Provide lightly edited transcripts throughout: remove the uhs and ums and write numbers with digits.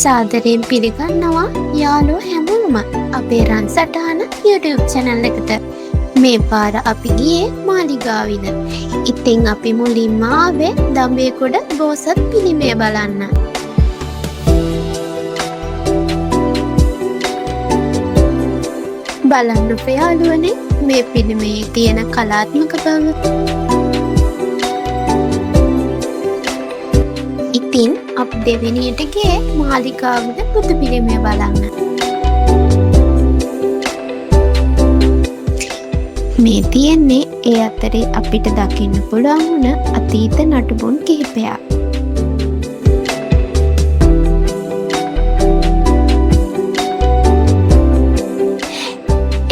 සාදරයෙන් පිළිගන්නවා යාළුවෝ හැමෝම අපේ රන් සටහන YouTube channel එකට. මේ පාර අපි ගියේ මාලිගාවිල. ඉතින් අපි මුලින්ම ආවේ දඹේගොඩ බෝසත් පිළිමය බලන්න. බලන්න යාළුවනේ මේ පිළිමයේ තියෙන කලාත්මක බව. ඉතින් අප දෙවෙනියට ගියේ මාලිගාවිල බුදු පිළිමය බලන්න. මේ තියෙන්නේ ඒ අතරේ අපිට දකින්න පුළුවන් වුණ අතීත නටබුන් කිහිපයක්.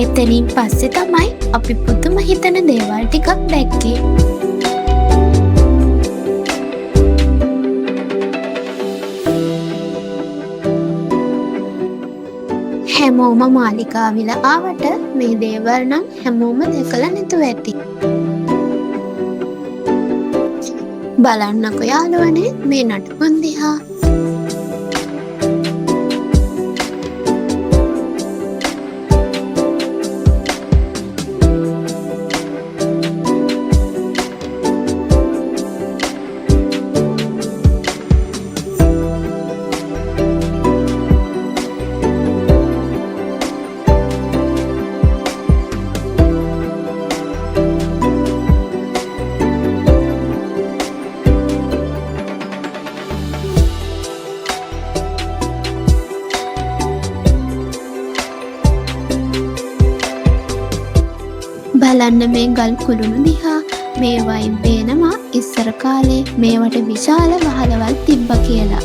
එතනින් පස්සේ තමයි අපි පුදුම හිතන දේවල් ටිකක් දැක්කේ. හැමෝම මාලිගාවිල ආවට මේ දේවල් නම් හැමෝම දැකලා නැතුව ඇති. බලන්නකො යාළුවනේ මේ නටබුන් දිහා. බලන්න මේ ගල් කුළුණු දිහා. මේ වයින් පේනවා ඉස්සර කාලේ මේවට විශාල වහලවල් තිබ්බ කියලා.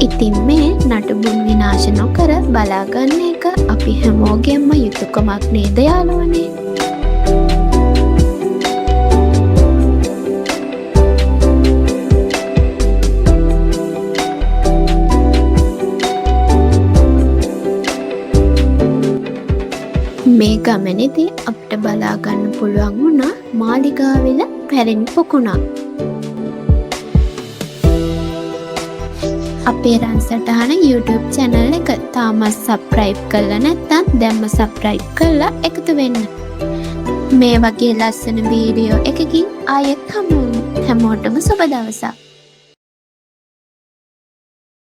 ඉතින් මේ නටබුන් විනාශ නොකර බලාගන්න එක අපි හැමෝගෙම යුතුකමක් නේද යාළුවනේ? මේ ගමනේදී අපිට බලා ගන්න පුළුවන් වුණා මාලිගාවිල පැරණි පොකුණක්. අපේ රන් සටහන YouTube channel එක තාමත් subscribe කරලා නැත්නම් දැන්ම subscribe කරලා එකතු වෙන්න. මේ වගේ ලස්සන වීඩියෝ එකකින් ආයෙත් හමු වෙමු. හැමෝටම සුබ දවසක්.